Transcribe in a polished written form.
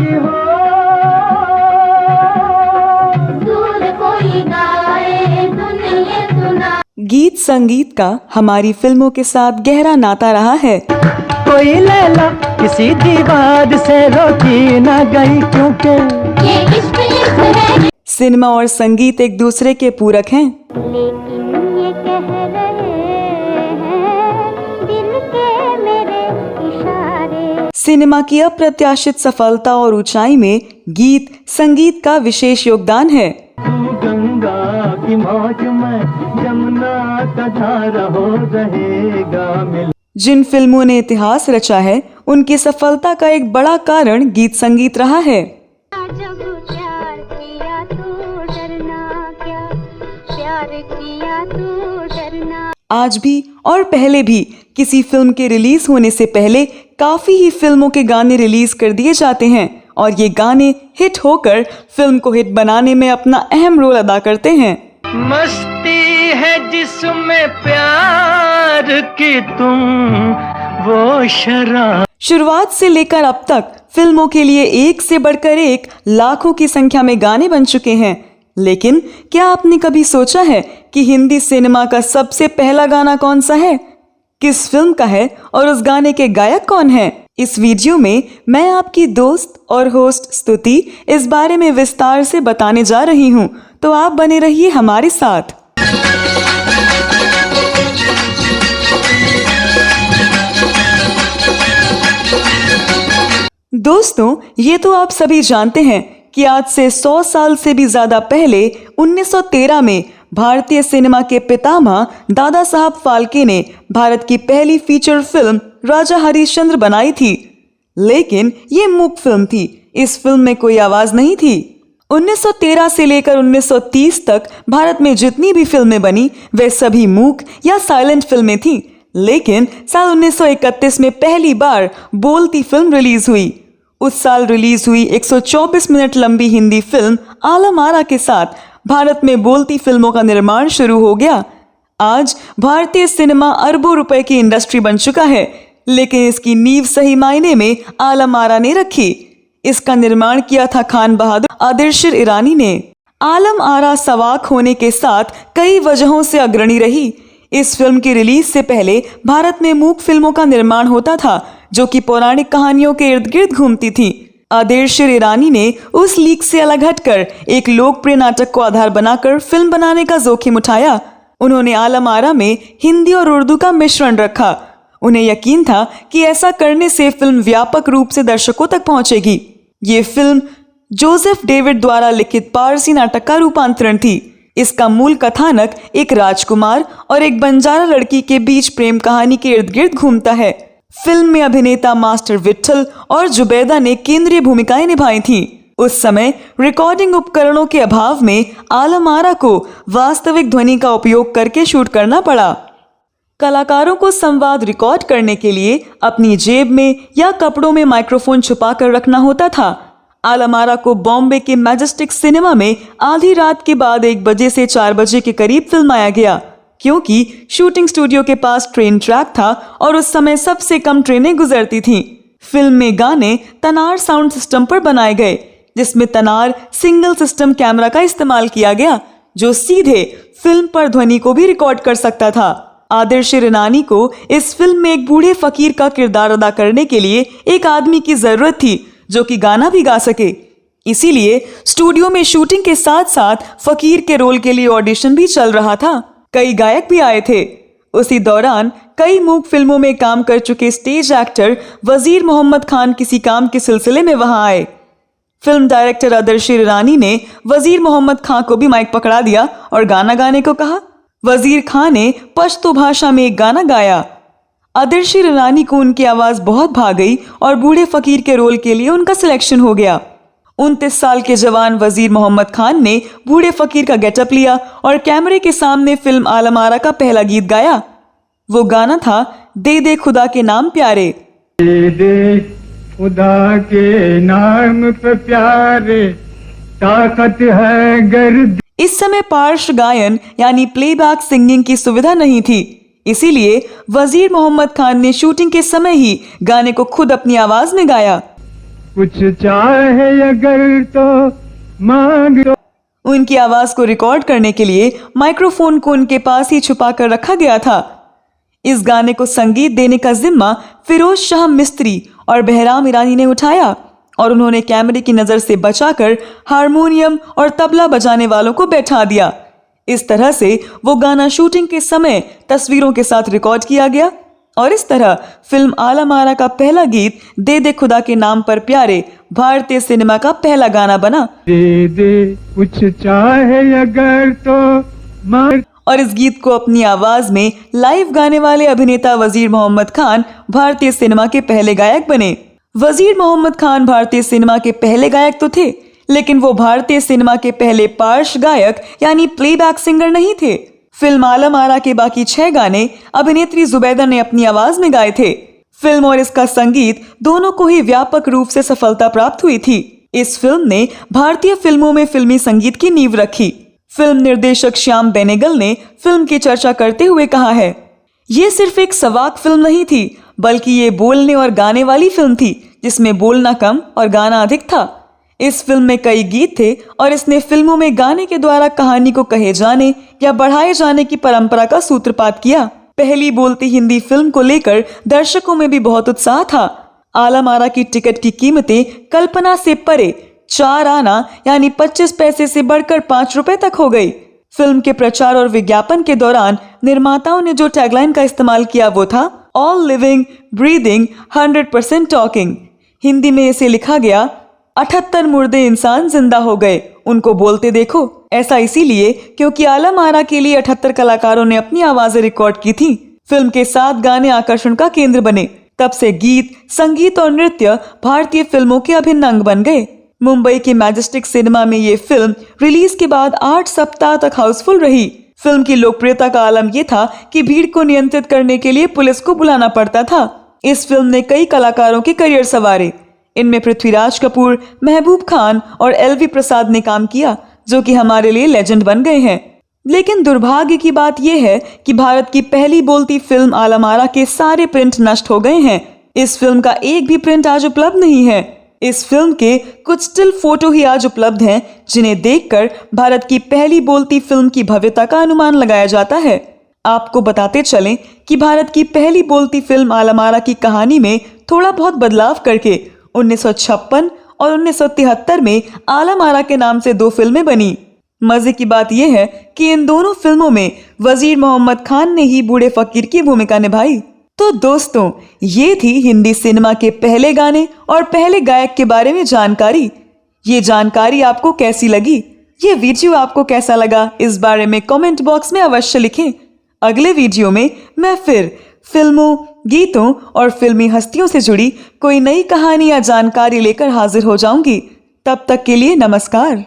हो, दूर कोई गाए दुनिया सुना। गीत संगीत का हमारी फिल्मों के साथ गहरा नाता रहा है। कोई लैला किसी दीवार से रोकी न गई, क्योंकि ये इश्क है। सिनेमा और संगीत एक दूसरे के पूरक हैं। लेकिन ये कह रहे हैं दिल के मेरे इशारे। सिनेमा की अप्रत्याशित सफलता और ऊंचाई में गीत संगीत का विशेष योगदान है। गंगा की मौज में जमुना का धारा हो रहेगा मिल। जिन फिल्मों ने इतिहास रचा है उनकी सफलता का एक बड़ा कारण गीत संगीत रहा है। जब प्यार किया तो डरना क्या, प्यार किया तो डरना। आज भी और पहले भी किसी फिल्म के रिलीज होने से पहले काफी ही फिल्मों के गाने रिलीज कर दिए जाते हैं और ये गाने हिट होकर फिल्म को हिट बनाने में अपना अहम रोल अदा करते हैं। मस्ती है जिसमें प्यार की तुम वो शराब। शुरुआत से लेकर अब तक फिल्मों के लिए एक से बढ़कर एक लाखों की संख्या में गाने बन चुके हैं, लेकिन क्या आपने कभी सोचा है कि हिंदी सिनेमा का सबसे पहला गाना कौन सा है, किस फिल्म का है और उस गाने के गायक कौन है? इस वीडियो में मैं आपकी दोस्त और होस्ट स्तुति इस बारे में विस्तार से बताने जा रही हूँ, तो आप बने रहिए हमारे साथ। दोस्तों, ये तो आप सभी जानते हैं कि आज से 100 साल से भी ज्यादा पहले 1913 में भारतीय सिनेमा के पितामह दादा साहब फाल्के ने भारत की पहली फीचर फिल्म राजा हरिश्चंद्र बनाई थी। लेकिन ये मूक फिल्म थी, इस फिल्म में कोई आवाज नहीं थी। 1913 से लेकर 1930 तक भारत में जितनी भी फिल्में बनी वे सभी मूक या साइलेंट फिल्में थी। लेकिन साल 1931 में पहली बार बोलती फिल्म रिलीज हुई। उस साल रिलीज हुई 124 मिनट लंबी हिंदी फिल्म आलम आरा के साथ भारत में बोलती फिल्मों का निर्माण शुरू हो गया। आज भारतीय सिनेमा अरबों रुपए की इंडस्ट्री बन चुका है, लेकिन इसकी नींव सही मायने में आलम आरा ने रखी। इसका निर्माण किया था खान बहादुर आदिलशाह ईरानी ने। आलम आरा सवाक होने के साथ कई वजहों से अग्रणी रही। इस फिल्म की रिलीज से पहले भारत में मूक फिल्मों का निर्माण होता था जो कि पौराणिक कहानियों के इर्द गिर्द घूमती थी। आदिलशाह ईरानी ने उस लीक से अलग हटकर एक लोकप्रिय नाटक को आधार बनाकर फिल्म बनाने का जोखिम उठाया। उन्होंने आलम आरा में हिंदी और उर्दू का मिश्रण रखा। उन्हें यकीन था कि ऐसा करने से फिल्म व्यापक रूप से दर्शकों तक पहुंचेगी। ये फिल्म जोसेफ डेविड द्वारा लिखित पारसी नाटक का रूपांतरण थी। इसका मूल कथानक एक राजकुमार और एक बंजारा लड़की के बीच प्रेम कहानी के इर्द गिर्द घूमता है। फिल्म में अभिनेता मास्टर विट्ठल और जुबैदा ने केंद्रीय भूमिकाएं निभाई थीं। उस समय रिकॉर्डिंग उपकरणों के अभाव में आलम आरा को वास्तविक ध्वनि का उपयोग करके शूट करना पड़ा। कलाकारों को संवाद रिकॉर्ड करने के लिए अपनी जेब में या कपड़ों में माइक्रोफोन छुपा कर रखना होता था। आलम आरा को बॉम्बे के मैजेस्टिक सिनेमा में आधी रात के बाद 1 बजे से 4 बजे के करीब फिल्माया गया, क्योंकि शूटिंग स्टूडियो के पास ट्रेन ट्रैक था और उस समय सबसे कम ट्रेनें गुजरती थीं। फिल्म में गाने तनार साउंड सिस्टम पर बनाए गए, जिसमें तनार सिंगल सिस्टम कैमरा का इस्तेमाल किया गया जो सीधे फिल्म पर ध्वनि को भी रिकॉर्ड कर सकता था। आदिलशाह ईरानी को इस फिल्म में एक बूढ़े फकीर का किरदार अदा करने के लिए एक आदमी की जरूरत थी जो कि गाना भी गा सके। इसीलिए स्टूडियो में शूटिंग के साथ साथ फकीर के रोल के लिए ऑडिशन भी चल रहा था। कई गायक भी आए थे। उसी दौरान कई मूक फिल्मों में काम कर चुके स्टेज एक्टर वजीर मोहम्मद खान किसी काम के सिलसिले में वहां आए। फिल्म डायरेक्टर आदिलशाह ईरानी ने वजीर मोहम्मद खान को भी माइक पकड़ा दिया और गाना गाने को कहा। वजीर खान ने पश्तो भाषा में एक गाना गाया। आदिलशाह ईरानी को उनकी आवाज बहुत भा गई और बूढ़े फकीर के रोल के लिए उनका सिलेक्शन हो गया। 29 साल के जवान वजीर मोहम्मद खान ने बूढ़े फकीर का गेटअप लिया और कैमरे के सामने फिल्म आलम आरा का पहला गीत गाया। वो गाना था दे दे खुदा के नाम प्यारे। दे दे खुदा के नाम पे प्यारे, ताकत है गर्द। इस समय पार्श्व गायन यानी प्लेबैक सिंगिंग की सुविधा नहीं थी, इसीलिए वजीर मोहम्मद खान ने शूटिंग के समय ही गाने को खुद अपनी आवाज में गाया। कुछ चाहे अगर तो मांग लो। उनकी आवाज को रिकॉर्ड करने के लिए माइक्रोफोन को उनके पास ही छुपा कर रखा गया था। इस गाने को संगीत देने का जिम्मा फिरोज शाह मिस्त्री और बहराम ईरानी ने उठाया और उन्होंने कैमरे की नजर से बचाकर हारमोनियम और तबला बजाने वालों को बैठा दिया। इस तरह से वो गाना शूटिंग के समय तस्वीरों के साथ रिकॉर्ड किया गया और इस तरह फिल्म आलम आरा का पहला गीत दे दे खुदा के नाम पर प्यारे भारतीय सिनेमा का पहला गाना बना। दे दे कुछ चाहे अगर तो मांग। और इस गीत को अपनी आवाज में लाइव गाने वाले अभिनेता वजीर मोहम्मद खान भारतीय सिनेमा के पहले गायक बने। वजीर मोहम्मद खान भारतीय सिनेमा के पहले गायक तो थे, लेकिन वो भारतीय सिनेमा के पहले पार्श्व गायक यानी प्लेबैक सिंगर नहीं थे। फिल्म आलम आरा के बाकी 6 गाने अभिनेत्री जुबैदा ने अपनी आवाज में गाए थे। फिल्म और इसका संगीत दोनों को ही व्यापक रूप से सफलता प्राप्त हुई थी। इस फिल्म ने भारतीय फिल्मों में फिल्मी संगीत की नींव रखी। फिल्म निर्देशक श्याम बेनेगल ने फिल्म की चर्चा करते हुए कहा है, ये सिर्फ एक सवाक फिल्म नहीं थी, बल्कि ये बोलने और गाने वाली फिल्म थी जिसमें बोलना कम और गाना अधिक था। इस फिल्म में कई गीत थे और इसने फिल्मों में गाने के द्वारा कहानी को कहे जाने या बढ़ाए जाने की परंपरा का सूत्रपात किया। पहली बोलती हिंदी फिल्म को लेकर दर्शकों में भी बहुत उत्साह था। आलम आरा की टिकट की कीमतें कल्पना से परे 4 आना यानी 25 पैसे से बढ़कर 5 रुपए तक हो गई। फिल्म के प्रचार और विज्ञापन के दौरान निर्माताओं ने जो टैगलाइन का इस्तेमाल किया वो था all living breathing 100% talking. Hindi में इसे लिखा गया 78 मुर्दे इंसान जिंदा हो गए, उनको बोलते देखो। ऐसा इसीलिए क्योंकि आलम आरा के लिए 78 कलाकारों ने अपनी आवाजें रिकॉर्ड की थी। फिल्म के 7 गाने आकर्षण का केंद्र बने। तब से गीत, संगीत और नृत्य भारतीय फिल्मों के अभिन्न अंग बन गए। मुंबई के मैजेस्टिक सिनेमा में ये फिल्म रिलीज के बाद 8 सप्ताह तक हाउसफुल रही। फिल्म की लोकप्रियता का आलम ये था कि भीड़ को नियंत्रित करने के लिए पुलिस को बुलाना पड़ता था। इस फिल्म ने कई कलाकारों के करियर संवारे। इनमें पृथ्वीराज कपूर, महबूब खान और एलवी प्रसाद ने काम किया, जो कि हमारे लिए लेजेंड बन गए हैं। लेकिन दुर्भाग्य की बात यह है कि भारत की पहली बोलती फिल्म आलम आरा के सारे प्रिंट नष्ट हो गए हैं। इस फिल्म का एक भी प्रिंट आज उपलब्ध नहीं है। इस फिल्म के कुछ स्टिल फोटो ही आज उपलब्ध हैं, जिन्हें देखकर भारत की पहली बोलती फिल्म की भव्यता का अनुमान लगाया जाता है। आपको बताते चलें कि भारत की पहली बोलती फिल्म आलम आरा की कहानी में थोड़ा बहुत बदलाव करके 1956 और 1973 में आलम आरा के नाम से 2 फिल्में बनी। मजे की बात यह है कि इन दोनों फिल्मों में वजीर मोहम्मद खान ने ही बूढ़े फकीर की भूमिका निभाई। तो दोस्तों, ये थी हिंदी सिनेमा के पहले गाने और पहले गायक के बारे में जानकारी। ये जानकारी आपको कैसी लगी? ये वीडियो आपको कैसा लगा? इस बारे में कमेंट बॉक्स में अवश्य लिखें। अगले वीडियो में मैं फिर फिल्मों, गीतों और फिल्मी हस्तियों से जुड़ी कोई नई कहानी या जानकारी लेकर हाजिर हो जाऊंगी। तब तक के लिए नमस्कार।